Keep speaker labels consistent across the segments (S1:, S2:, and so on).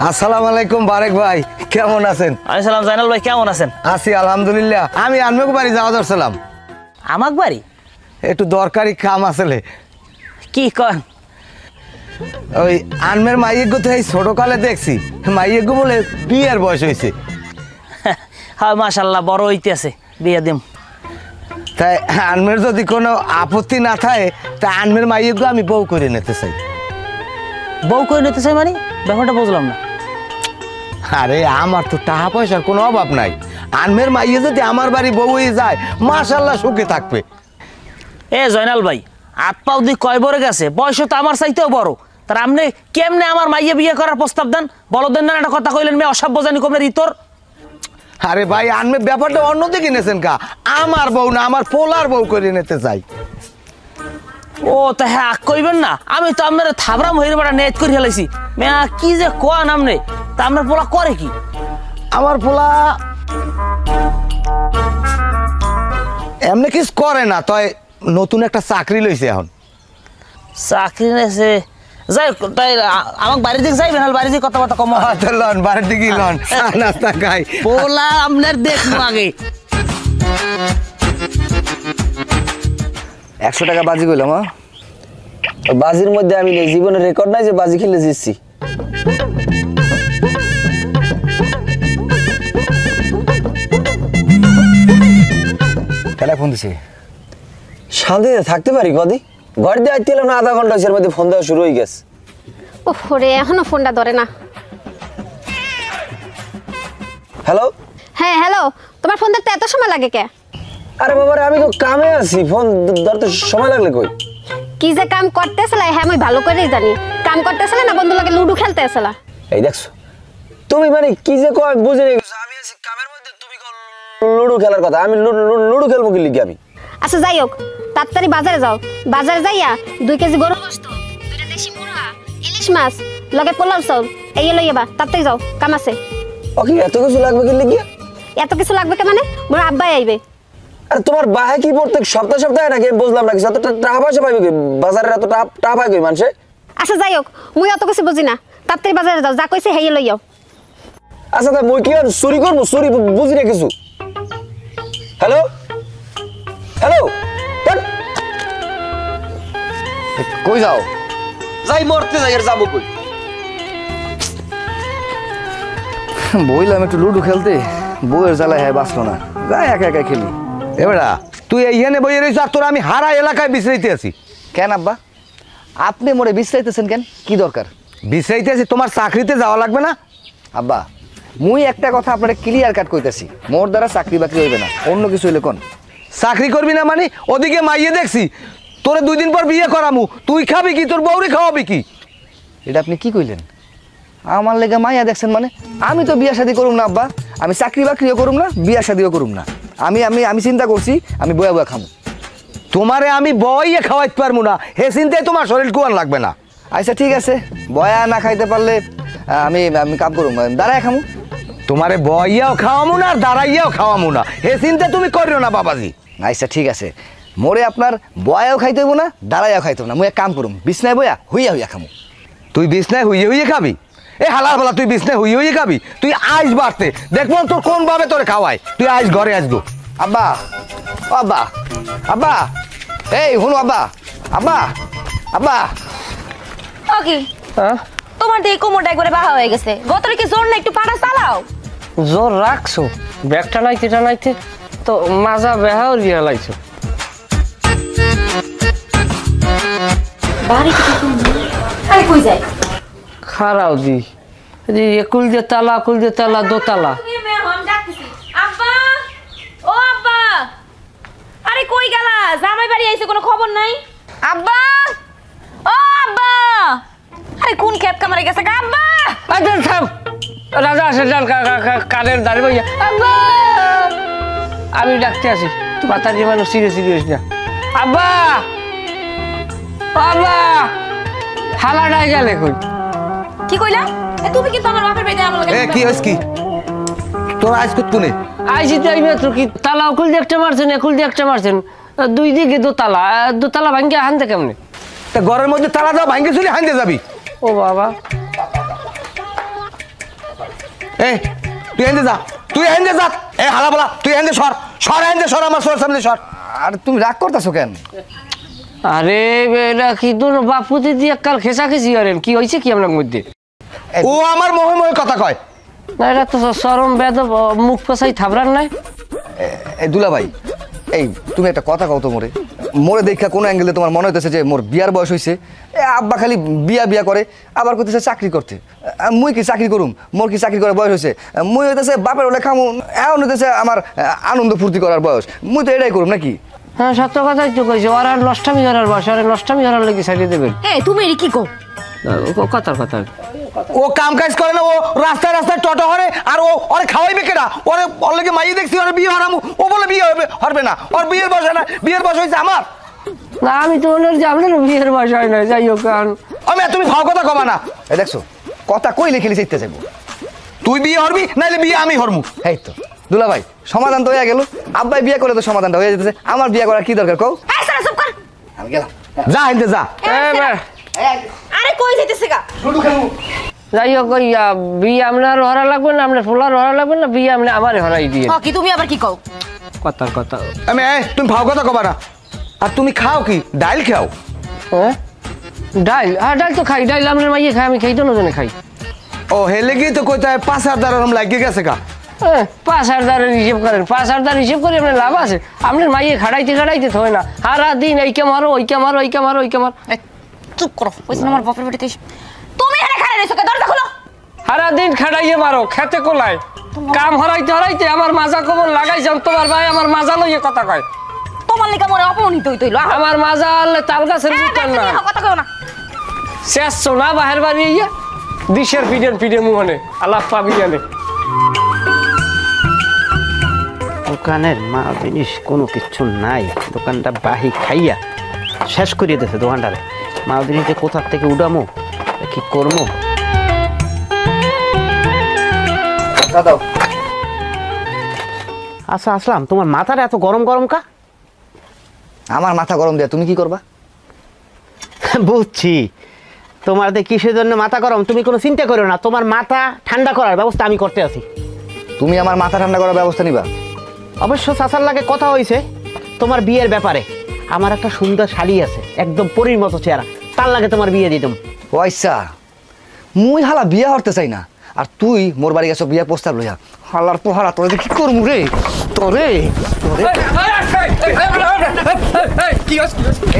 S1: আসসালামু আলাইকুম বারেক ভাই, কেমন আছেন?
S2: আসসালাম জাইনাল ভাই, কেমন আছেন?
S1: আছি আলহামদুলিল্লাহ। আমি আনমেক বাড়ি যাওয়া দরছিলাম।
S2: আমাক বাড়ি?
S1: একটু দরকারি কাম আসলে।
S2: কি কন?
S1: ওই আনমের মাইয়ের তো এই ছোটকালে দেখছি, মাইয়ের বলে বিয়ের বয়স হয়েছে।
S2: হ্যাঁ মাশাল্লাহ, বড় হইতেছে, বিয়ে দিম।
S1: তাই আনমের যদি কোনো আপত্তি না থাকে তা আনমের মাইয়ের আমি বউ করে নিতে চাই।
S2: বউ করে নিতে চাই মানে? ব্যাপারটা বুঝলাম না।
S1: আরে আমার তো টাকা পয়সার কোনো অভাব নাই। আনমের মাইয়ে যদি আমার বাড়ি বউ হয়ে যায় মাশাল্লাহ সুখে থাকবে।
S2: এ জয়নাল ভাই, হাত পাও দিয়ে কয় বড় গেছে, বয়স তো আমার চাইতেও বড়। তার আপনি কেমনে আমার মাইয়ে বিয়ে করার প্রস্তাব দেন? বলদেন না একটা কথা কইলেন, মেয়ে অসভ্য জানি কমলে ইতর।
S1: আরে ভাই আনমে ব্যাপারটা অন্যদিকে নিয়েছেন কা, আমার বউ না আমার পোলার বউ করে নিতে চাই।
S2: ও তা হ্যাঁ কইবেন না, আমি তো আপনার থাবরাম হয়ে বেড়া নেট করে ফেলাইছি। মেয়া কি যে কোয়া নামনে, তা আপনার পোলা করে কি?
S1: আমার পোলা এমনি কিছু করে না, তয় নতুন একটা চাকরি লইছে এখন।
S2: চাকরি নেছে? যাই তাই আমাকে বাড়ির দিকে যাইবেন, বাড়ির দিকে কথাবার্তা কম
S1: লন বাড়ির দিকে লন, নাস্তা খাই।
S2: পোলা আপনার দেখবো আগে।
S3: 100 টাকা বাজি কইলাম। বাজির মধ্যে আমি নেই, জীবনের রেকর্ড নাই যে বাজি খেলে জিতছি।
S1: ফোন দিছে।
S3: শান্তিতে থাকতে পারি কদি? ঘর দিয়ে আইতে না আধা ঘন্টা এর মধ্যে ফোন দেওয়া শুরু হয়ে গেছে।
S4: ওরে এখনো ফোনটা ধরে না।
S3: হ্যালো।
S4: হ্যাঁ হ্যালো, তোমার ফোন ধরতে এত সময় লাগে কে?
S3: আরে বাবারে আমি তো কামে আছি, ফোন ধরতে সময় লাগলে কই?
S4: কি যে কাম করতেছলা হ্যাঁ আমি ভালো করেই জানি। কাম করতেছলা না বন্ধু লাগে লুডো খেলতেছলা?
S3: এই দেখছো তুমি মানে কি যে কয় বুঝে নেই। আমি আছি কামের মধ্যে, তুমি কল লুডো খেলার কথা। আমি লুডো খেলবো কি লিখি আমি?
S4: আচ্ছা যাই হোক, তাড়াতাড়ি বাজারে যাও। বাজারে যাইয়া 2 কেজি গরু গোশত, 2টা দেশি মুরগা, ইলিশ মাছ, লগে পোলাও চাউল এই লই যাবা। তাড়াতাড়ি যাও, কাম আছে।
S3: ওকে এত কিছু লাগবে কি লিখি?
S4: এত কিছু লাগবে কে মানে? মোর আব্বাই আইবে।
S3: আরে তোমার বাহে কি প্রত্যেক সপ্তাহে সপ্তাহে নাকি? বুঝলাম না কিছু। এত টাকা পয়সা পাইবে কি বাজারে? এত টাকা পাই কই মানুষে?
S4: আচ্ছা যাই হোক, মুই অত কিছু বুঝি না। তাড়াতাড়ি বাজারে যাও, যা কইছে হেই লই যাও।
S3: আচ্ছা তা মুই কি আর চুরি করবো? চুরি বুঝি না কিছু। হ্যালো হ্যালো,
S1: কই যাও?
S3: যাই মরতে যাই, আর যাবো কই?
S1: বইলাম একটু লুডো খেলতে, বউয়ের জ্বালায় হ্যাঁ বাঁচলো না, যাই একা একা খেলি। এবারা তুই এইখানে বইয়ে রয়েছ আর তোর আমি হারা এলাকায় বিশ্রাইতে আছি।
S5: কেন আব্বা আপনি মোরে বিশ্রাইতেছেন কেন? কি দরকার?
S1: বিশ্রাইতে আছি, তোমার চাকরিতে যাওয়া লাগবে না?
S5: আব্বা মুই একটা কথা আপনারা ক্লিয়ার কাট কইতাছি, মোর দ্বারা চাকরি বাকরি হইবে না, অন্য কিছু হইলে কোন?
S1: চাকরি করবি না মানে? ওদিকে মাইয়ে দেখছি তোরে 2 দিন পর বিয়ে করামু, তুই খাবি কি? তোর বউরে খাওয়াবি কি?
S5: এটা আপনি কি কইলেন? আমার লেগে মাইয়া দেখছেন মানে? আমি তো বিয়া শাদী করুম না আব্বা, আমি চাকরি বাকরিও করুম না, বিয়া শাদীও করুম না। আমি আমি আমি চিন্তা করছি আমি বয়া বয়া খামু।
S1: তোমারে আমি বইয়ে খাওয়াইতে পারবো না, হে চিন্তায় তোমার শরীর কুয়ান লাগবে না।
S5: আচ্ছা ঠিক আছে, বয়া না খাইতে পারলে আমি আমি কাম করুম, দাঁড়ায় খামু।
S1: তোমারে বইয়াও খাওয়ামু না আর দাঁড়াইয়াও খাওয়ামু না, হে চিন্তা তুমি করিও না বাবাজি।
S5: আচ্ছা ঠিক আছে, মোরে আপনার বয়াও খাইতে হইব না, দাঁড়াইয়াও খাইতে হইব না, মুই এক কাম করুম, বিছনায় বয়া হইয়া হইয়া খামু।
S1: তুই বিছনায় হুইয়ে হুইয়ে খাবি? এ হালার বলা, তুই বিছনায় হুইয়ে হুইয়ে খাবি? তুই আইস বাড়তে দেখবো তোর কোন ভাবে তোরে খাওয়াই। তুই আইস ঘরে আসবো।
S5: আব্বা ও আব্বা, আব্বা এই হুনো আব্বা, আব্বা আব্বা।
S6: ওকে তোমার দিয়ে কোমরটা একবারে বাহা হয়ে গেছে, গতরে কি জোর না একটু পাড়া চালাও।
S7: জোর রাখছো, ব্যাগটা নাইতে তো মাজা বেহাও রিয়া লাইছো।
S6: বাড়ি আরে কই যায়?
S7: খারাও দি একুল দিয়ে তালা দোতলা।
S6: আব্বা ও আব্বা, আরে কই গেলা? জামাই বাড়ি আইছে, কোনো খবর নাই? আব্বা ও আব্বা, আরে কোন খেত কামারে গেছে গা আব্বা?
S7: আচ্ছা থাম, রাজা আসে ডাল কানের দাঁড়িয়ে বইয়া আব্বা, আমি ডাকতে আসি, মাথার মানুষ সিরিয়াস না। আব্বা আব্বা হালাটাই গেলে কই?
S6: কি কইলা? এ তুমি কিন্তু আমার বাপের বাড়িতে আমার
S1: এ কি হইছ কি? তোর আইস কত কোনে?
S7: আইসি তাই মাত্র কি তালা উকুল দিয়ে একটা মারছেন, একুল দিয়ে একটা মারছেন, 2 দিকে দোতলা ভাঙ্গে হানতে কেমনে?
S1: তা ঘরের মধ্যে তালা দাও, ভাঙ্গে চলে হানতে যাবি?
S7: ও বাবা
S1: এই তুই হেন্দে যা, তুই হেন্দে যা। এই হালা বলা তুই হেন্দে সর, সর হেন্দে সর, আমার সর সামনে সর। আর তুমি রাগ করতেছো কেন?
S7: আরে এটা কি তোর বাপুতে দিয়ে কাল খেসাখেসি করেন, কি হয়েছে কি আপনার মধ্যে?
S1: ও আমার মোহে মোহে কথা কয়।
S7: না এটা তো চরম বেদ, মুখ পেছাই থাবরান নাই।
S1: এই দুলা ভাই, এই তুমি একটা কথা কও তো মোরে। মোরে দেখা কোন অ্যাঙ্গেলে তোমার মনে হইতেছে যে মোর বিয়ার বয়স হয়েছে? আব্বা খালি বিয়া বিয়া করে, আবার করতেছে চাকরি করতে। মুই কি চাকরি করুম? মোর কি চাকরি করার বয়স হয়েছে? মুই হইতেছে বাপের ওলে খামু, এখন হইতেছে আমার আনন্দ ফুর্তি করার বয়স। মুই তো এটাই করুম নাকি?
S7: হ্যাঁ সত্য কথাই তো কইছে, ওর আর নষ্টামি করার বয়স, আর নষ্টামি করার লেগে ছাড়িয়ে দেবেন।
S6: এই তুমি এর কি কো?
S7: কথার কথা
S1: ও কাম কাজ করে না, ও রাস্তায় রাস্তায় টটো হরে, আর ও ওরে খাওয়াইবে কেনা? ওরে ওর লেগে মাইয়ে দেখছি, ওরে বিয়ে হারামু, ও বলে বিয়ে হবে না। ওর বিয়ের বয়স না, বিয়ের বয়স হয়েছে আমার।
S7: না আমি তো ওনার যে আপনার বিয়ের বয়স হয় না, যাই হোক।
S1: আমি তুমি ভাও কথা কবা না। এই দেখছো কথা কইলে খেলি চাইতে যাবো। তুই বিয়ে হরবি নাইলে বিয়ে আমি হরমু। এই তো দুলা ভাই, সমাধান তো হয়ে গেল। আব্বাই বিয়ে করে তো সমাধানটা হয়ে যেতেছে, আমার বিয়ে করার কি দরকার কও?
S6: এই সারা চুপ কর।
S1: আমি গেলাম, যা হিন্দে যা।
S6: আরে কই যাইতেছে গা?
S1: শুধু খেলবো।
S7: যাই হোক বিয়ে আপনার হরা লাগবে না, আপনার ফুলার হরা লাগবে না, বিয়ে আপনি আমার হরাই দিয়ে।
S6: কি তুমি আবার কি কও?
S7: কথার কথা।
S1: আমি তুমি ভাও কথা কবা না। আর তুমি খাও কি? ডাইল খাও?
S7: হ্যাঁ ডাইল, হ্যাঁ ডাইল তো খাই, ডাইল আপনার মাইয়ে খাই, আমি খাই তো নজনে খাই।
S1: ও হেলে গিয়ে তো কইতে 5,000 এরকম লাগিয়ে গেছে গা।
S7: 5,000 হিসেব করেন, 5,000 হিসেব করে আপনার লাভ আছে? আপনার মাইয়ে খাড়াইতে হয় না, সারা দিন এইকে মারো ওইকে মারো, এইকে মারো ওইকে মারো।
S6: চুপ করো, ওই আমার বাপের বাড়িতে তুমি এখানে খাড়া রইছো, দরজা খোলো।
S7: সারা দিন খাড়াইয়ে মারো, খেতে কোলায় কাম হরাইতে আমার মাজা কবর লাগাইছাম, তোমার ভাই আমার মাজা লইয়ে কথা কয়।
S6: তোমার লিগা মরে অপমানিত হইতইলো।
S7: আমার মাজা আনলে তাল গাছের বুটান না,
S6: কথা কও না।
S7: শেষ সোনা বাহের বাড়ি ইয়ে দিশের পিডেন মুহনে আলাপ পাবি জানে।
S8: দোকানের মাল জিনিস কোনো কিচ্ছু নাই, দোকানটা বাহি খাইয়া শেষ করিয়ে দিয়েছে দোকানটারে। মাল জিনিস যে কোথার থেকে উঠামো, কি করবো? আচ্ছা আসলাম, তোমার মাথাটা এত গরম গরম কা?
S1: আমার মাথা গরম দেয়া তুমি কি করবা?
S8: বুঝছি তোমার কিসের জন্য মাথা গরম, তুমি কোনো চিন্তা করো না, তোমার মাথা ঠান্ডা করার ব্যবস্থা আমি করতে আছি।
S1: তুমি আমার মাথা ঠান্ডা করার ব্যবস্থা নিবা?
S8: অবশ্য চাচার লাগে কথা হয়েছে তোমার বিয়ের ব্যাপারে। আমার একটা সুন্দর শাড়ি আছে, একদম পরীর মতো চেহারা, তার লাগে তোমার বিয়ে দিতাম।
S1: পয়সা মুই হালা বিয়া হরতে চাই না, আর তুই মোর বাড়ি গেছো বিয়া প্রস্তাব লইয়া। হালার পোহারা তোরে কি করমু রে তোরে?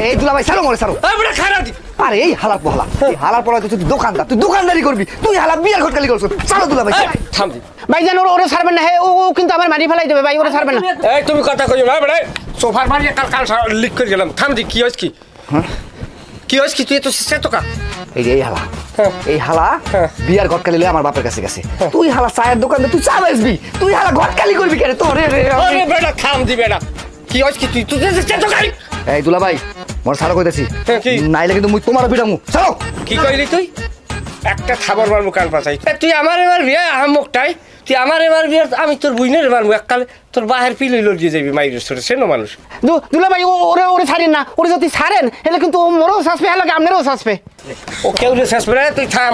S1: এই দুলা ভাই ছাড়ো মরে ছাড়ো। আরে এই হালার পোহালা, এই হালার পোহালা তুই দোকানদার, তুই দোকানদারি করবি, তুই হালা বিয়ার ঘটকালি করছো। ছাড়ো দুলা ভাই।
S8: ভাই জানো ওরে ছাড়বেন না, ও কিন্তু আমার মারি ফেলাই দেবে ভাই, ওরে ছাড়বেন না।
S7: এই তুমি কথা কইও না বড়, সোফার মারিয়ে কাল লিক করে গেলাম। থাম দি, কি হইছে কি? কি হইছে কি? তুই তো সে তো কা
S1: এই হালা, এই হালা বিয়ার ঘটকালি লইয়া আমার বাপের কাছে গেছে। তুই হালা চায়ের দোকানে তুই চা বেচবি, তুই হালা ঘটকালি করবি কেন তোরে রে?
S7: আরে বেটা থাম দি বেটা, কি হইছে কি? তুই সে তো কা।
S1: এই দুলা ভাই মোর ছাড়ো কইতাছি, নাইলে কিন্তু মুই তোমারও পিটামু। ছাড়ো।
S7: কি কইলি তুই? একটা খাবার মারমু কান পাছাই। তুই আমার এবার বিয়ে আহমকটাই, তুই আমার এবার বিয়ে, আমি তোর বুইনের মারমু এককালে, তোর বাহের পিলই লড়িয়ে যাবি মাইরের সরে। সে মানুষ
S8: দুলা ভাই ওরে ছাড়েন না, ওরে যদি ছাড়েন এলে কিন্তু মোরও শাসবে, হ্যাঁ লাগে আপনারও শাসবে।
S7: ও কেউ রে শেষ করে, তুই থাম।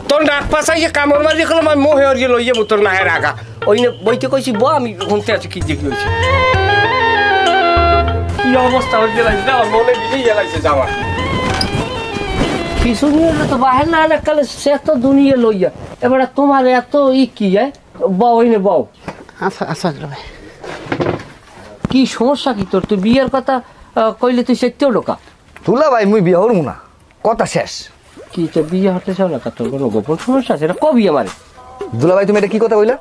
S7: তোর নাক পাছাই কামড় মারি গেল, আমি মোহে হরিয়ে লইয়ে তোর নাহের আগা। ওই বইতে কইছি ব, আমি শুনতে আছি কি যে কি হয়েছে। কি অবস্থা হয়ে গেলাইছে না, মনে বিজেই গেলাইছে যাওয়া। কিছু নিয়ে তো বাহের না কালে সে তো দুনিয়া লইয়া, এবারে তোমার এত কি বউ হইনে বউ।
S8: আচ্ছা আচ্ছা ভাই,
S7: কি সমস্যা কি তোর? তুই বিয়ের কথা কইলে তুই সত্যিও ঢোকা।
S1: দুলা ভাই মুই বিয়া হরমু না, কথা শেষ।
S7: কি তোর বিয়ে হতে চাও না? তোর কোনো গোপন সমস্যা আছে? এটা কবি আমার।
S1: দুলা ভাই তুমি এটা কি কথা কইলা?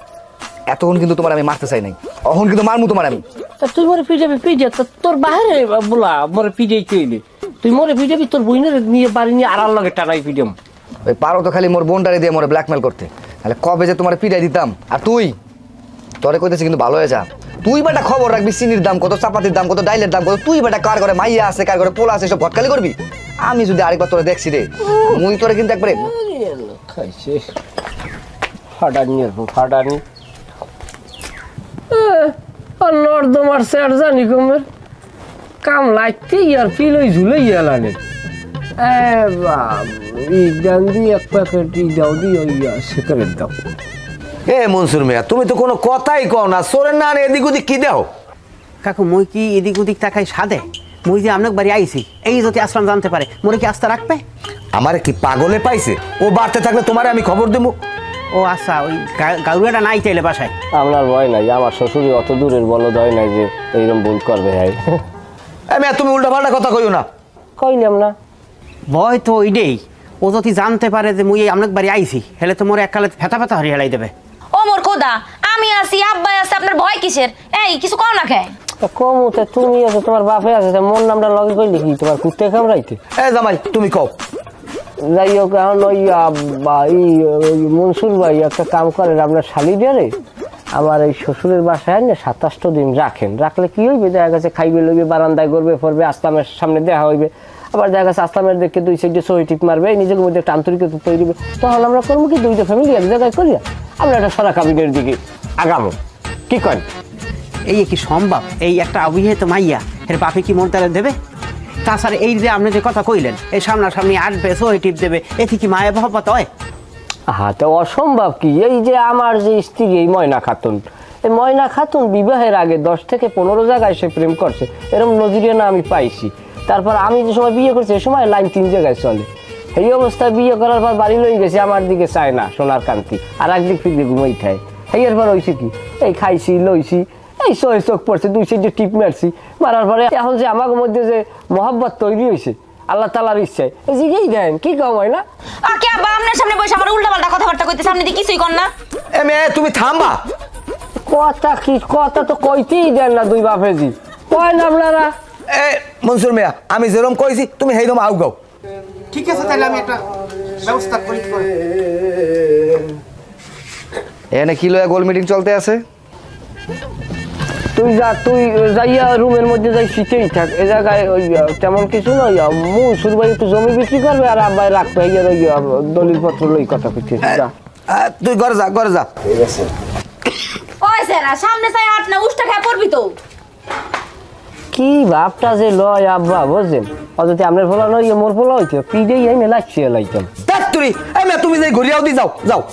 S1: এতক্ষণ কিন্তু তোমার আমি মারতে চাই নাই, এখন কিন্তু মারমু তোমার আমি।
S7: তুই মরে পিটাবি, পিটে তোর বাহিরে বলা মরে পিটাই কইলে তুই মরে পিটাবি, তোর বইনের নিয়ে বাড়ি নিয়ে আড়াল লাগে টানাই পিটাম।
S1: ওই পারো তো খালি মোর বোনটারে দিয়ে মোরে ব্ল্যাকমেল করতে, তাহলে কবে যে তোমার পিটাই দিতাম। আর তুই তোরে কইতেছি কিন্তু ভালো হয়ে যা, তুই বেটা খবর রাখবি চিনির দাম কত, চাপাতির দাম কত, ডাইলের দাম কত। তুই বেটা কার করে মাইয়া আছে, কার করে পোলা আছে, সব ঘটকালি করবি। আমি যদি আরেকবার তোরে দেখছি রে, মুই তোরে কিন্তু একবারে
S7: খাইছে ফাটানি ফাটানি আর নর্দমার স্যার জানি কমের কাম লাগতে ইয়ার ফিল ওই ঝুলে ইয়ালানে। ইদান দিয়ে এক প্যাকেট দাও দিয়ে সিগারেট দাও।
S3: এ মনসুর মিয়া তুমি তো কোনো কথাই কও না, সোরের না এদিক ওদিক কি দাও?
S8: কাকু মই কি এদিক ওদিক তাকাই সাদে? মই যে আপনার বাড়ি আইছি, এই যদি আসলাম জানতে পারে মোরে কি আস্থা রাখবে?
S3: আমারে কি পাগলে পাইছে? ও বাড়তে থাকলে তোমারে আমি খবর দেবো।
S8: ও আচ্ছা, ওই গাউরিয়াটা নাই চাইলে বাসায়?
S7: আপনার ভয় নাই, আমার শ্বশুর অত দূরের বলদ হয় নাই যে এইরকম ভুল করবে। হ্যাঁ
S3: মিয়া তুমি উল্টা পাল্টা কথা কইও না।
S7: কইলাম না।
S8: ভয় তো ওইটাই, ও যদি জানতে পারে যে মুই আপনার বাড়ি আইছি, হেলে তো মোরে এককালে ফেতা ফেতা হরি হেলাই দেবে।
S6: ও মোর খোদা, আমি আছি, আব্বা আছে, আপনার ভয় কিসের? এই কিছু কও না খায়।
S7: কমুতে তুমি আছে, তোমার বাপে আছে, মোর নামটা লগে কইলি কি তোমার কুত্তে কামড়াইতে?
S3: এ জামাই তুমি কও।
S7: যাই হোক, এখন ওই মনসুর ভাই একটা কাম করেন, আপনার শালি দিয়ে আমার এই শ্বশুরের বাসায় না 27 দিন রাখেন। রাখলে কি হইবে, দেখা গেছে খাইবে লইবে, বারান্দায় করবে পড়বে, আসলামের সামনে দেখা হইবে, আবার দেখা গেছে আসলামের দেখে 2 সাইডে সহি টিপ মারবে, নিজের মধ্যে একটা আন্তরিকতা তৈরি হবে। তখন আমরা করবো কি, 2টা ফ্যামিলি এক জায়গায় করিয়া আমরা একটা সারা কাবিনের দিকে আগামো। কি করেন?
S8: এই কি সম্ভব? এই একটা অবিবাহিত মাইয়া এর বাপে কি মন তারা দেবে? তাছাড়া এই যে আপনি যে কথা কইলেন, এই সামনাসামনি আসবে, সহি টিপ দেবে, এতে কি মায়ের মহব্বত হয়?
S7: হ্যাঁ, তো অসম্ভব কি? এই যে আমার যে স্ত্রী এই ময়না খাতুন, এই ময়না খাতুন বিবাহের আগে 10 থেকে 15 জায়গায় সে প্রেম করছে, এরকম নজিরিয়া না আমি পাইছি। তারপর আমি যে সময় বিয়ে করছি এই সময় লাইন 3 জায়গায় চলে। এই অবস্থায় বিয়ে করার পর বাড়ি লই গেছে, আমার দিকে চায় না সোনার কান্তি, আর একদিক ফিরে ঘুমাই খায়। এরপর হয়েছে কি, এই খাইছি লইছি, এই চোখ পড়ছে, 2 সাইডে টিপ মারছি, মারার পরে এখন যে আমার মধ্যে যে মহব্বত তৈরি হয়েছে আল্লাহ তাআলার ইচ্ছায়, এই জিগেই দেন। কি কম হয় না?
S6: আর কি আব্বা আপনার সামনে বসে আমার উল্টাপাল্টা কথাবার্তা কইতে, সামনে দিয়ে কিছুই কর না।
S3: এ মেয়ে তুমি থামবা।
S7: কথা কি, কথা তো কইতেই দেন না 2 বাপেজি, কয় না আপনারা?
S3: এ মনসুর মিয়া, আমি যেরকম কইছি তুমি সেইরকম আউ গাও।
S8: ঠিক আছে, তাহলে আমি একটা ব্যবস্থা করি।
S1: এখানে কি লয়া গোল মিটিং চলতে আছে?
S7: তুই যাইয়া রুমের মধ্যে যাই শীতেই থাক, এ জায়গায় ওই তেমন কিছু নয়। মনসুর ভাই একটু জমি বিক্রি করবে আর আব্বাই রাখবে, এই দলিল পত্র লই কথা কইতে যা।
S3: তুই ঘরে যা, ঘরে যা।
S7: ঠিক আছে।
S6: ওই স্যারা সামনে চাই হাট না, উষ্টা খায় পড়বি তো।
S7: কি ভাবটা যে লয় আব্বা বুঝছেন, অযথা আপনার ফোলা নয় মোর ফোলা হইতো পিডেই আমি লাগছি লাইতাম।
S3: তুমি যাই ঘুরিয়াও দি, যাও যাও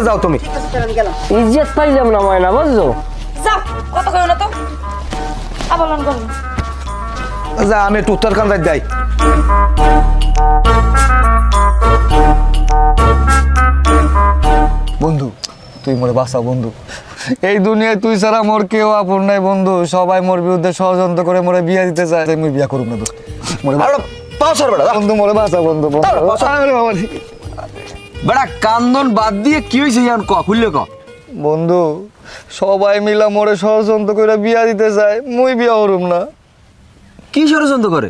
S3: যাও তুমি।
S7: ইজ্জত পাইলাম না ময়না, বুঝছো?
S6: যাও, কথা কইও না তো, আবার লন করো।
S3: যা, আমি একটু উত্তরকান্দায় যাই।
S1: বন্ধু তুই মোরে বাঁচা বন্ধু, এই দুনিয়ায় তুই ছাড়া মোর কেউ আপন নাই বন্ধু, সবাই মোর বিরুদ্ধে ষড়যন্ত্র করে মোরে বিয়া দিতে চায়, তাই মুই বিয়া করুম না দোস্ত। মোরে বন্ধু, মোরে বাঁচা বন্ধু।
S3: বেড়া কান্দন বাদ দিয়ে কি হয়েছে খুললে ক।
S1: বন্ধু সবাই মিলা মোরে ষড়যন্ত্র করে বিয়া দিতে চায়, মুই বিয়া করুম না।
S3: কি ষড়যন্ত্র করে?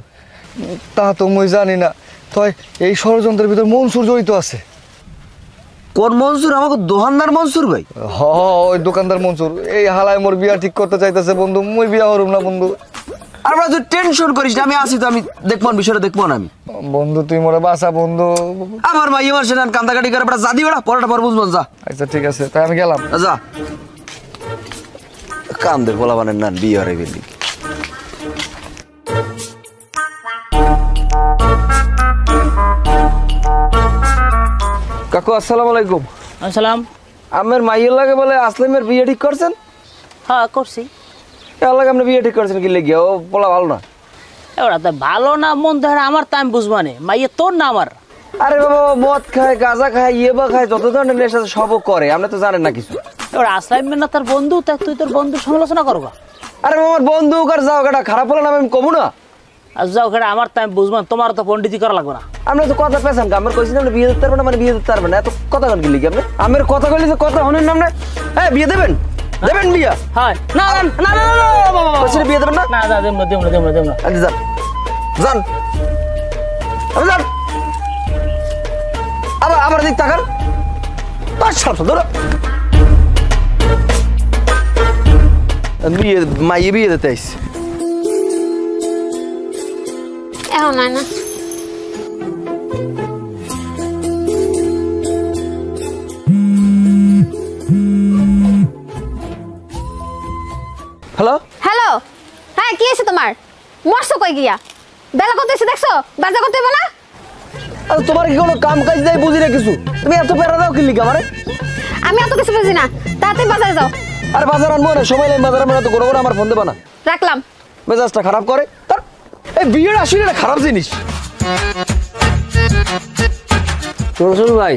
S1: তা তো মুই জানি না, তাই এই ষড়যন্ত্রের ভিতর মনসুর জড়িত আছে।
S3: কোন মনসুর? আমাকে দোকানদার মনসুর ভাই?
S1: ওই দোকানদার মনসুর, এই হালায় মোর বিয়া ঠিক করতে চাইতেছে বন্ধু, মুই বিয়া করুম না বন্ধু।
S3: আর তুই টেনশন করিস না, আমি আসি তো, আমি দেখবো বিষয়টা দেখবো না আমি।
S1: বন্ধু তুই মোরে বাঁচা বন্ধু।
S3: আমার ভাই আমার সেটা কান্দাকাটি করে বেড়া যা দি বেড়া, পরেটা পর বুঝবো। যা
S1: আচ্ছা ঠিক আছে, তাই আমি গেলাম।
S3: যা, কান্দের বলা বানের না বিয়ে হয়ে গেলি।
S5: কাকু আসসালামু আলাইকুম।
S2: আসসালাম।
S5: আমার মাইয়ের লাগে বলে আসলামের বিয়ে ঠিক করছেন?
S2: হ্যাঁ করছি।
S5: এর লাগে আপনি বিয়ে ঠিক করছেন কি লেগে? ও বলা ভালো না।
S2: ওরা তো ভালো না মন দেয় আমার, তা আমি বুঝবো না, মাইয়ে তোর না আমার।
S5: আরে বাবা, মদ খায়, গাঁজা খায়, ইয়েবা খায়, যত ধরনের নেশা সবও করে, আপনি তো জানেন না কিছু।
S2: ওরা আসলাম না তার বন্ধু, তা তুই তোর বন্ধু সমালোচনা করবা?
S5: আরে আমার বন্ধু কার যাও কাটা খারাপ হলো না, আমি কমু না।
S2: আর যাও কেটে আমার, তা আমি বুঝবো না, তোমার তো পন্ডিতি করা লাগবে না।
S5: আপনি তো কথা পেয়েছেন, আমার কইছি না বিয়ে দিতে পারবেন না, মানে বিয়ে দিতে পারবেন না, এত কথা কেন লিখি আপনি? আমার কথা কইলে যে কথা শুনেন না আপনি? হ্যাঁ বিয়ে দেবেন, দেবেন বিয়া?
S2: হ্যাঁ। না না না না
S5: না, বিয়ে দেবেন না?
S2: না না, দেব না দেব না দেব না দেব না।
S5: আচ্ছা যান, যান, আপনি যান। আবার দিক তাকান, পাঁচ সাতশো ধরো। বিয়ে মাইয়ে বিয়ে দিতে আইস।
S4: এখন হয় না।
S5: হ্যালো
S4: হ্যালো, হ্যাঁ কি আছে তোমার? মরছো কই গিয়া? বেলা কত হয়েছে দেখছো? বাজার করতে হইব না?
S3: আর তোমার কি কোনো কাম কাজ নাই বুঝি না কিছু, তুমি এত প্যারা দাও কি লিখা আমারে?
S4: আমি এত কিছু বুঝি না, তাড়াতাড়ি বাজারে যাও।
S3: আর বাজার আনবো না, সময় নেই বাজার আনবো না, তো কোনো কোনো আমার ফোন দেবা না,
S4: রাখলাম।
S3: মেজাজটা খারাপ করে। তার এই বিয়ের আসলে একটা খারাপ জিনিস।
S7: মনসুর ভাই,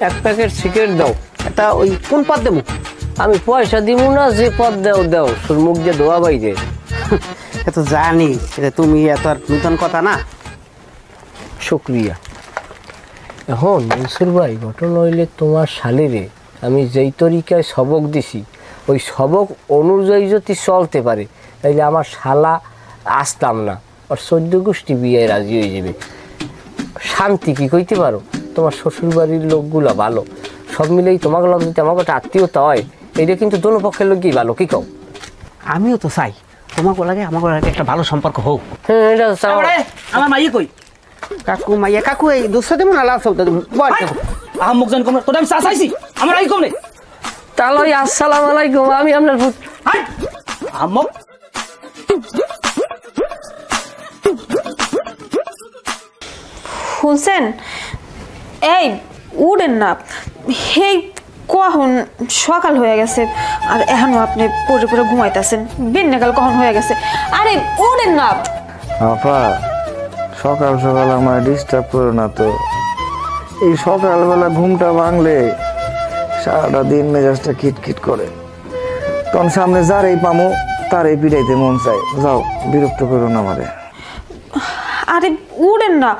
S7: এক প্যাকেট সিগারেট দাও।
S8: এটা ওই কোন পথ দেবো?
S7: আমি পয়সা দিব না, যে পদ দাও দাও, তোর মুখ দিয়ে ধোয়া বাইরে।
S8: এত জানি এটা তুমি এত আর নূতন কথা না।
S7: শুক্রিয়া। এখন মনসুর ভাই, ঘটনা হইলে তোমার শালিরে আমি যেই তরিকায় সবক দিছি, ওই সবক অনুযায়ী যদি চলতে পারে, তাইলে আমার শালা আসতাম না, আর 14 গোষ্ঠী বিয়ে রাজি হয়ে যাবে। শান্তি কি কইতে পারো? তোমার শ্বশুরবাড়ির লোকগুলা ভালো, সব মিলেই তোমাকে লোক যদি আমাকে একটা আত্মীয়তা হয়, এইটা কিন্তু দোনো পক্ষের লোকই ভালো, কি কও?
S8: আমিও তো চাই তোমাকে লাগে আমাকে লাগে একটা ভালো সম্পর্ক হোক।
S7: হ্যাঁ, এটা চাও।
S2: আমার মাইয়ে কই?
S8: কাকু মাইয়া কাকু এই দুসরা দেবো না, লাল সব দেবো।
S2: আহমক জান কম, তোর আমি চা চাইছি, আমার আই কম রে।
S7: তাহলে আসসালামু আলাইকুম, আমি আপনার
S2: আহমক
S6: শুনছেন? এই উড়েন না, এই কখন সকাল হয়ে গেছে আর এখনো আপনি পরে পরে ঘুমাইতেছেন। বিন্যাকাল কখন হয়ে গেছে, আরে উড়েন না।
S5: আপা সকাল সকাল আমার ডিস্টার্ব করো না তো, এই সকালবেলা ঘুমটা ভাঙলে সারাটা দিন মেজাজটা খিটখিট করে, তখন সামনে যারেই পামো তারই পিড়াইতে মন চাই। যাও, বিরক্ত করো না আমারে।
S6: আরে উড়েন না,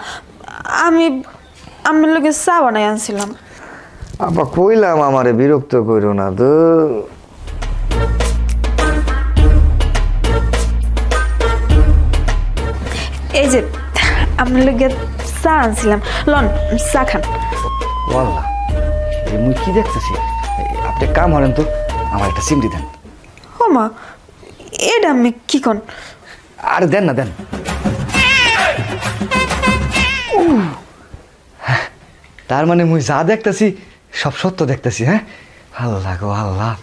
S6: আমি আমার লোকে চা বানাই আনছিলাম।
S5: আপা কইলাম আমারে বিরক্ত করো না তো।
S6: এই যে আমার লোকে চা আনছিলাম, লন চা খান।
S5: ওয়াল্লাহ, এই মুই কি দেখতেছি? আপনি কাম হলেন তো, আমার একটা সিমটি দেন।
S6: ও মা, এটা আমি কি কন?
S5: আরে দেন না, দেন। তার মানে মুই যা দেখতেছি সব সত্য দেখতেছি। হ্যাঁ, আল্লাহ গো আল্লাহ,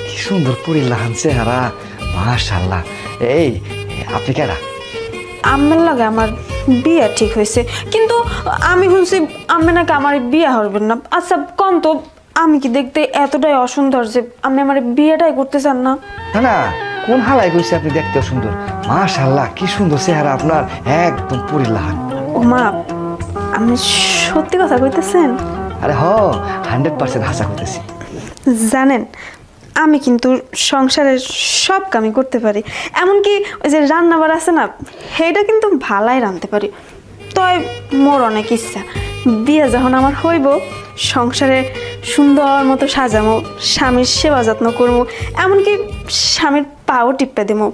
S5: কি সুন্দর পরিল্লাহান চেহারা, মাশাআল্লাহ। এই আপনি কেডা?
S6: আম্মের লাগে আমার বিয়ে ঠিক হয়েছে, কিন্তু আমি শুনছি আমি নাকি আমার বিয়ে হবেন না। আচ্ছা কন তো, আমি কি দেখতে এতটাই অসুন্দর যে আমি আমার বিয়েটাই করতে চান না?
S5: না না, কোন হালাই কইছে আপনি দেখতেও সুন্দর? মাশাআল্লাহ, কি সুন্দর চেহারা আপনার, একদম পরিল্লাহান।
S6: ও মা, আপনি সত্যি কথা কইতেছেন?
S5: আরে হ, 100% হাসা করতেছি।
S6: জানেন, আমি কিন্তু সংসারের সব কামই করতে পারি, এমনকি ওই যে রান্নাবার আছে না, সেইটা কিন্তু ভালাই রাঁধতে পারি। তাই মোর অনেক ইচ্ছা, বিয়ে যখন আমার হইব, সংসারে সুন্দর মতো সাজামো, স্বামীর সেবা যত্ন করবো, এমনকি স্বামীর পাও টিপে দেবো।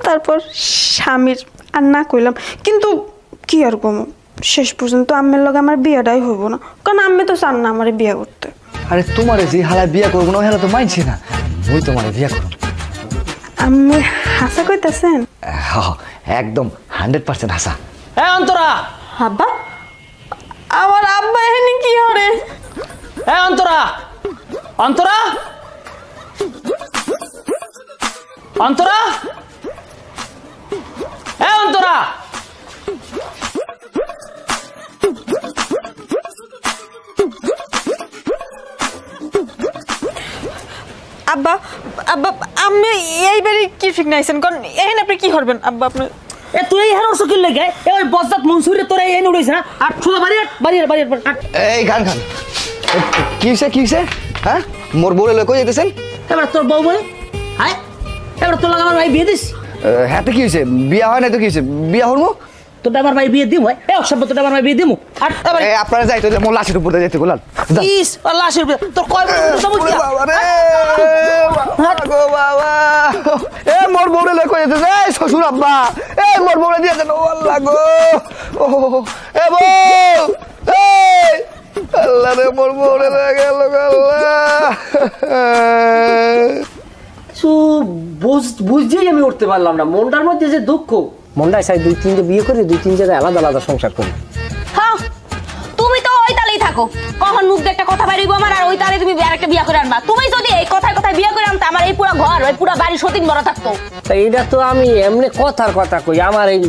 S6: তারপর স্বামীর আর না কইলাম, কিন্তু কি আর কমো, শেষ পর্যন্ত আম্মের লগে আমার বিয়েটাই হইব না, কারণ আম্মে তো চান না আমার বিয়ে করতে।
S5: আরে তোমারে যে হালায় বিয়া করবো না, হেলা তো মানছি না, ওই তোমারে বিয়া করুন।
S6: আম্মে হাসা কইতাছেন?
S5: একদম 100% হাসা।
S2: হ্যাঁ অন্তরা,
S6: আব্বা, আমার আব্বা এখানে কি হরে?
S2: হ্যাঁ অন্তরা, অন্তরা, অন্তরা, হ্যাঁ অন্তরা।
S6: আব্বা, আব্বা, আমি এইবারে কি ঠিক নাইছেন, কারণ এখানে আপনি কি করবেন? আব্বা আপনি
S2: এ তুই এই হেরো সকিল লাগে, এ ওই বজ্জাত মনসুরে তোরা এই উড়াইছ না, আর ছোলা বাড়ি বাড়ি বাড়ি।
S5: এই খান খান, কিসে কিসে? হ্যাঁ, মোর বউরে লই কই যেতেছেন?
S2: এবার তোর বউ বলে, হ্যাঁ এবার তোর লাগে আমার ভাই বিয়ে দিস।
S5: হ্যাঁ তো কি হয়েছে? বিয়া হয় না তো কি হয়েছে? বিয়া হরমু
S2: তোর আমার ভাই বিয়ে দিব, এ অসভ্য, তোর আমার ভাই বিয়ে দিব। আর এবার
S5: আপনারা যাইতো, মোর লাশের উপরে যাইতে গোলাল।
S2: ইস লাশের তোর কয়
S5: বাবা, এ মোর বউরে লই কই যেতেছে? এই শ্বশুর আব্বা, এই মোর বউরে দিয়ে দেন। আল্লাহ গো, ও এ বউ, এই আল্লাহ রে, মোর বউরে লই গেল আল্লাহ।
S7: বুঝতেই আমি উঠতে পারলাম না, মনটার মধ্যে যে দুঃখ, মনটায় চাই 2-3 বিয়ে করে 2-3 জায়গায় আলাদা আলাদা সংসার করি।
S6: হ্যাঁ, তুমি তো ওই তালেই থাকো। থাকো, কখন মুখ দিয়ে একটা কথা বাইরিব আমার, আর ওই তারে তুমি আরেকটা বিয়া করে আনবা। তুমি যদি এই কথায় কথায় বিয়া করে আনতে, আমার এই পুরো ঘর, এই পুরো বাড়ি সতীন বড় থাকতো।
S7: তা এটা তো আমি এমনি কথার কথা কই, আমার এই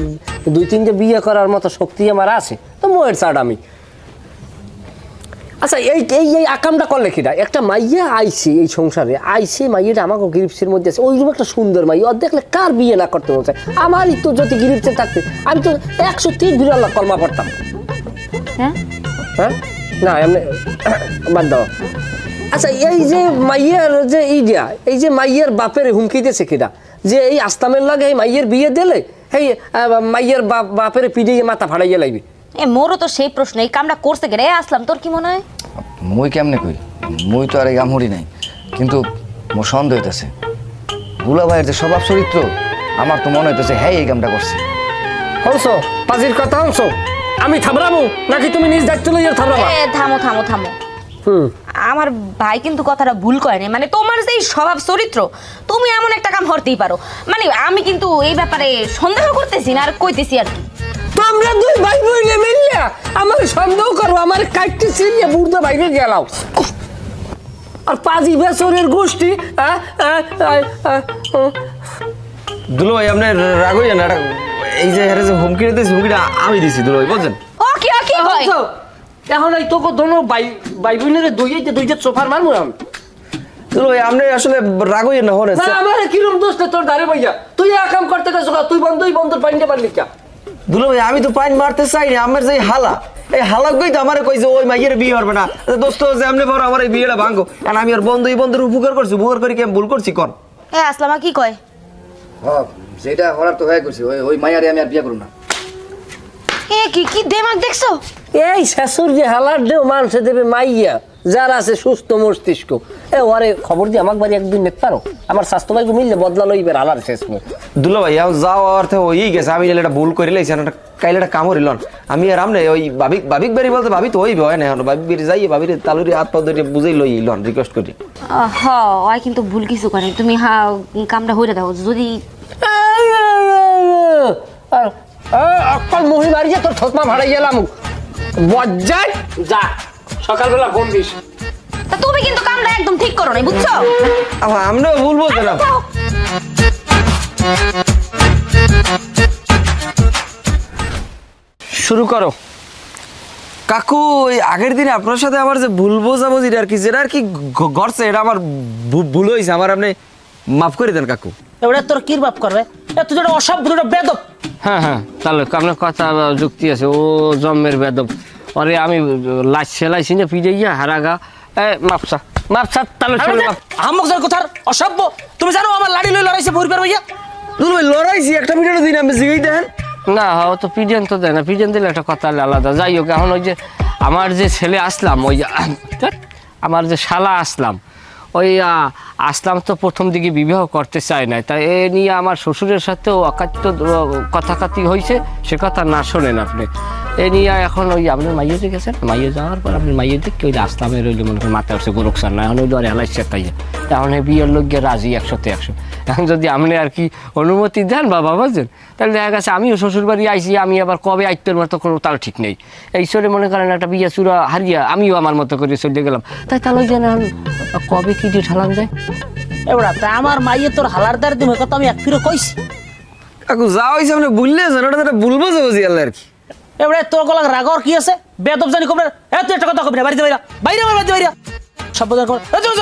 S7: 2-3টে বিয়ে করার মতো শক্তি আমার আছে, তো মোয়ের ছাড় আমি। আচ্ছা এই এই এই আকামটা করলে কিনা, একটা মাইয়া আইছে এই সংসারে, আইছে মাইয়াটা আমাকে গিরিপসের মধ্যে আছে, ওইরকম একটা সুন্দর মাইয়া, ওর দেখলে কার বিয়ে না করতে বলছে? আমারই তো যদি গিরিপসে থাকতে আমি তো 103 বিরল্লাহ কলমা পড়তাম।
S6: হ্যাঁ
S7: হ্যাঁ না এমনি বাদ দাও। আচ্ছা এই যে মাইয়ার যে ইডিয়া, এই যে মাইয়ার বাপের হুমকি দিয়েছে কিনা, যে এই আস্তামের লাগে এই মাইয়ের বিয়ে দিলে এই মাইয়ের বাপের পিডিয়ে মাথা ফাড়াইয়া লাগবে।
S6: মোরও তো সেই প্রশ্ন, এই কামটা করছে কে রে আসলাম, তোর কি মনে হয়?
S1: মুই কেমনে কই, মুই তো আর এই গামহরি নাই, কিন্তু মোর সন্দেহ হইতেছে দুলা ভাইয়ের যে স্বভাব চরিত্র, আমার তো মনে হইতেছে হ্যাঁ এই কামটা করছে।
S7: হনছো পাজির কথা হনছো, আমি থাবরাবো নাকি তুমি নিজ দায়িত্ব লইয়া থাবরাবা?
S6: থামো থামো থামো, আমার ভাই কিন্তু কথাটা ভুল করেনি, মানে তোমার যে স্বভাব চরিত্র, তুমি এমন একটা কাম করতেই পারো, মানে আমি কিন্তু এই ব্যাপারে সন্দেহ করতেছি না, আর কইতেছি আর কি।
S7: তোমরা দুই ভাই বইলে মিললা আমার সন্দেহ করো, আমার কাটতে ছিলিয়ে বুড়দা বাইরে গেলাও, আর পাজি বেসরের গোষ্ঠী।
S3: দুলো ভাই আপনি রাগ হইয়া না, এই যে হেরে যে হুমকি দিয়েছি, হুমকিটা আমি দিছি দুলো ভাই, বুঝছেন?
S6: ও কি হয়
S7: এখন এই তোকে দোনো ভাই বোনের দুইটা সোফার মারবো আমি।
S3: দুলো ভাই আপনি আসলে রাগ হইয়া না, হরে
S7: আমার কিরম দোষ তোর দাঁড়ে ভাইয়া, তুই কাম করতে গেছো, তুই বন্ধুর পানিটা পারলি কা?
S3: দুলো ভাই আমি তো পানি মারতে চাই না, আমার যে হালা, এই হালা কই তো আমারে কইছে ওই মাইয়ের বিয়ে হবে না, দোস্ত যে এমনি পর আমার এই বিয়েটা ভাঙো, আর আমি আর বন্ধুর উপকার করছি, উপকার করি কি আমি ভুল করছি কোন?
S6: আসলামা কি কয়?
S1: হ্যাঁ যেটা হওয়ার তো হয়ে করছি, ওই মাইয়ারে আমি আর বিয়ে করব না।
S6: কি দেমাগ দেখছো?
S7: এই শাশুর যে হালার দেও মানুষে দেবে মাইয়া, যার আছে সুস্থ মস্তিষ্ক, ওরে খবর দিয়ে আমাকে বাড়ি একদিন দেখতে পারো, আমার স্বাস্থ্য ভাইকে মিললে বদলা লইবে হালার শেষ।
S3: দুলো ভাই যাও অর্থে ওই গেছে, আমি এটা ভুল করে লাইছি, কাইলে একটা কাম হরিল আমি আর আমনে ওই বাবিক বাড়ি বলতে ভাবি তো ওই হয় না, বাবিক বাড়ি যাই ভাবির তালুরি হাত পা ধরে বুঝাই লই লন, রিকোয়েস্ট করি।
S6: ওই কিন্তু ভুল কিছু করে, তুমি কামটা হইরে দাও যদি।
S7: অকল মুহি মারিয়ে তোর ঠোঁটমা ভাড়াই গেলাম বজ্জাই, যা সকালবেলা ফোন দিস।
S6: তা তুমি কিন্তু কামটা একদম ঠিক করো নাই, বুঝছো?
S3: আমরাও ভুল বলছিলাম। শুরু করো কাকু। ওই আগের দিনে আপনার সাথে আমার যে ভুল বোঝাবুঝি আর কি, যেটা আর কি ঘটছে, এটা আমার ভুল হয়েছে, আমার আপনি মাফ করে দেন কাকু।
S2: এবারে তোর কি বাপ করবে, তুই যেটা অসভ্য, যেটা বেদব।
S7: হ্যাঁ তাহলে আপনার কথা যুক্তি আছে, ও জন্মের বেদব, ওরে আমি সেলাইছি না পিজে গিয়া হারাগা মাপসা তাহলে
S2: হামক যার কথার অসভ্য। তুমি জানো আমার লাড়ি লই লড়াইছে ভুরবার হইয়া?
S3: দুলো ভাই লড়াইছি, একটা ভিডিও দিন আমি জিগাই দেন
S7: না, ও তো পিডিয়ান তো দেয় না, পিডিয়ান দিলে একটা কথা আলাদা। যাই হোক, এখন ওই যে আমার যে ছেলে আসলাম, ওই আমার যে শালা আসলাম, ওই আসলাম তো প্রথম দিকে বিবাহ করতে চায় না, তাই এ নিয়ে আমার শ্বশুরের সাথেও অকাত্য কথাকাতি হয়েছে, সে কথা না শোনেন আপনি। এ নিয়ে এখন ওই আপনার মাইয়ে গেছেন, মাইয়ে যাওয়ার পর আপনি মাইয়ে দেখে ওই আসলামের রইলে মনে করেন মাথায় আসছে গোরকসার না, এখন ওই আর হেলাইছে, তাই এখন এই বিয়ের লোক গিয়ে রাজি 100-100। এখন যদি আপনি আর কি অনুমতি দেন বাবা বুঝছেন, তাহলে দেখা গেছে আমিও শ্বশুরবাড়ি আইসি, আমি আবার কবে আইতের মতো কোনো তার ঠিক নেই, এই চলে মনে করেন একটা বিয়ে চূড়া হারিয়া আমিও আমার মতো করে চলে গেলাম, তাই তাহলে যেন কবে কি দিয়ে ঠালাম যায়।
S2: এবার তা আমার মাইয়ে তোর হালারদার দিন কথা আমি এক ফিরে কইছি
S3: কাকু, যা হয়েছে আপনি বুঝলে ওটা ভুল বোঝাবুঝি আল্লাহ আর কি।
S2: এবারে তোর গলা রাগর কি আছে, বেদব জানি কবে তুই একটা কথা কবি না, বাড়িতে বাইরা বাইরে বাড়িতে বাইরা সব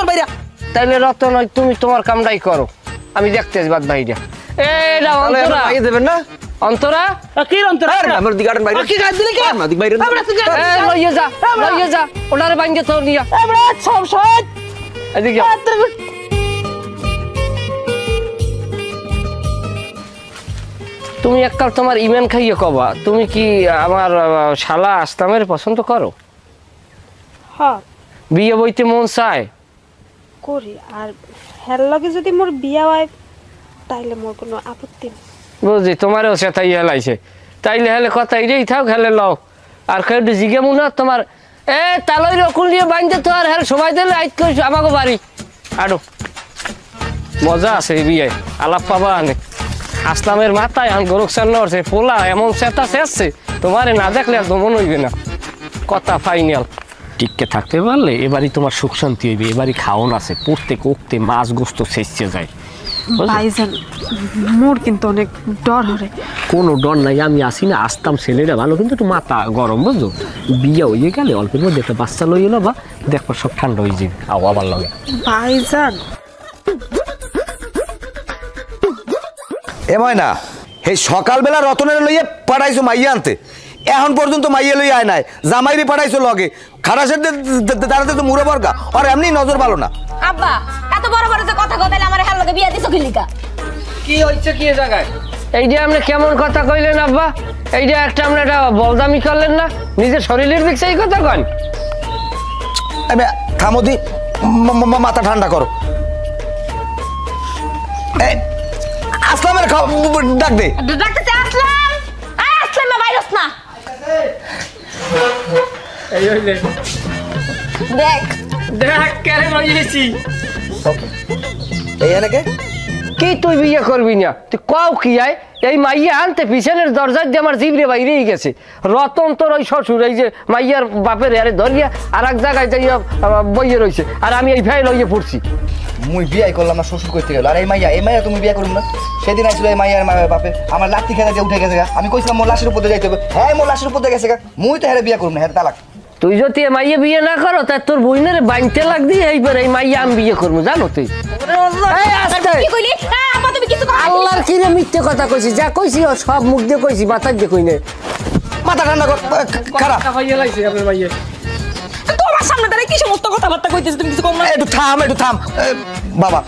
S2: বাইরা।
S7: তাইলে রতন তুমি তোমার কামটাই করো, আমি দেখতে আসি বাদ ভাইটা। এটা অন্তরা
S3: দেবেন না?
S7: অন্তরা
S2: কি অন্তরা?
S3: আমার দিকে আটেন বাইরে,
S2: কি গাছ দিলি কি?
S3: আমার দিকে বাইরে
S7: লইয়ে যা ওনারে বাইঙ্গে তোর নিয়া
S2: সব সব
S7: এদিকে। তুমি এককাল তোমার ইমেন খাইয়ে কবা, তুমি কি আমার শালা আসলামের পছন্দ করো?
S9: হ্যাঁ
S7: বিয়ে বইতে মন চায়
S9: করি, আর হের লগে যদি মোর বিয়া হয় তাইলে মোর কোনো আপত্তি নেই।
S7: বুঝলি, তোমারও সেটাই হেলাইছে, তাইলে হেলে কথা এটাই থাক, হেলে লও। আর কেউ জিগে মনে তোমার তালই রকুল দিয়ে বাঁধতে তো আর হেলে সময় দিলে আইত কই আমাকে বাড়ি আরো মজা আছে এই বিয়ে, আলাপ পাবা অনেক। আসলামের মাথায় এখন গোরকসার নড়ছে, পোলা এমন চেতা চেয়েছে তোমারে না দেখলে আর মন হইবে না, কথা ফাইনাল। টিককে থাকতে পারলে এবারই তোমার সুখ শান্তি হইবে। এবারই খাওন আছে, প্রত্যেক ওক্তে মাছ গোস্ত শেষে যায়।
S9: ভাইজান মোর কিন্তু অনেক ডর হরে।
S7: কোনো ডর নাই, আমি আসি না, আসতাম। ছেলেরা ভালো, কিন্তু একটু মাথা গরম, বুঝছো? বিয়ে হয়ে গেলে অল্পের মধ্যে একটা বাচ্চা লই এলো বা দেখবার সব ঠান্ডা হয়ে যাবে। আও আবার লাগে
S9: ভাইজান
S1: এ ময়না, এই সকালবেলা রতনের লইয়ে পাঠাইছো মাইয়া আনতে, এখন পর্যন্ত মাইয়া লইয়া আয় নাই। জামাইরে পাঠাইছো লগে, খারাসের দাঁড়াতে তো মুড়ে বরকা, আর এমনি নজর ভালো না।
S6: আব্বা এত বড় বড় যে কথা কথাইলে আমার হেল লগে বিয়া দিছো কিলিকা?
S7: কি হইছে কি জায়গায়? এই যে আপনি কেমন কথা কইলেন আব্বা? এই যে একটা আপনি একটা বলদামি করলেন না, নিজের শরীরের দিক সেই কথা কন।
S1: থামোদি, মাথা ঠান্ডা করো। আসলামের ডাক দে।
S6: ডাকতেছে আসলাম। আয় আসলাম না, ভাইরাস না।
S7: এই হইলে
S6: দেখ
S7: দেখ কেন লইয়েছি।
S1: এই এনেকে
S7: কি তুই বিয়ে করবি না? তুই কও কি আয়? এই মাইয়া আনতে পিছনের দরজার দিয়ে আমার জিবরে বাইরেই গেছে। রতন তোর ওই শ্বশুর এই যে মাইয়ার বাপের আরে ধরিয়া আর এক জায়গায় যাইয়া বইয়ে রয়েছে, আর আমি এই ভাই লইয়ে পড়ছি।
S1: মুই বিয়াই করলাম না, শ্বশুর করতে গেল। আর এই মাইয়া তুমি বিয়ে করুন না। সেদিন আসছিল এই মাইয়ার বাপে আমার লাঠি খেলা দিয়ে উঠে গেছে গা। আমি কইছিলাম মোর লাশের উপর দিয়ে যাইতে হবে, হ্যাঁ মোর লাশের উপর দিয়ে গেছে গা। মুই তো হ্যাঁ বিয়ে করুন না, হ্যাঁ তালাক।
S7: তুই যদি মাইয়া বিয়ে না করো তা তোর বইনের বাইনতে লাগ দিয়ে এইবার এই মাইয়া আমি বিয়ে করবো, জানো তুই?
S6: কি কইলি? আব্বা তুমি কিছু কথা
S7: আল্লাহর কিরে মিথ্যে কথা কইছি, যা কইছি সব মুখ দিয়ে কইছি, মাথা দিয়ে কই নাই।
S1: মাথা ঠান্ডা কর, খারাপ।
S6: তোমার সামনে দাঁড়ায় কি সমস্ত কথাবার্তা কইতেছ, তুমি কিছু কম না?
S1: একটু থাম। বাবা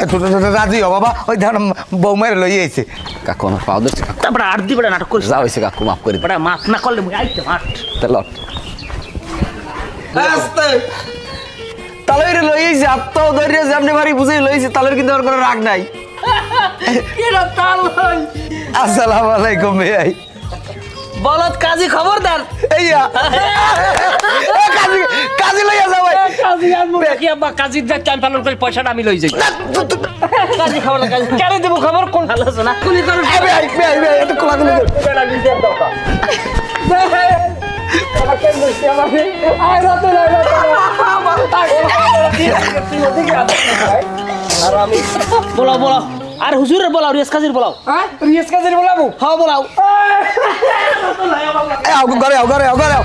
S1: একটু রাজি হ বাবা, ওই ধর বৌমার লই আইছে।
S3: কাকু আমার পাও ধরছে কাকু।
S2: তারপরে আর দিবে নাটক করিস
S3: যা হয়েছে কাকু, মাফ করে
S2: বড় মাফ না করলে মুই আইতে মাঠ।
S3: দিল।
S1: তালের লই আইছে, আত্মাও ধরিয়ে যেমনি বাড়ি বুঝে লইছে, তালের কিন্তু আর কোনো রাগ নাই। আসসালামু আলাইকুম ভাই।
S2: বলত কাজী খবরদার।
S1: এইয়া কাজী লইয়া যাও ভাই।
S7: কাজী আনবো কি আব্বা? কাজীর দায়িত্ব আমি পালন করি, পয়সাটা আমি লই যাই। কাজী খবর না, কাজী কেন দেবো খবর? কোন ভালো আছে না কুলি করো।
S1: একটু কোলাকুলি
S2: বলাও বলাও, আর হুজুরের বলাও, রিয়াজ কাজীর বলাও।
S7: রিয়াজ কাজীর বলাবো?
S2: হ্যাঁ বলাও।
S1: ঘরে ঘরে ঘরে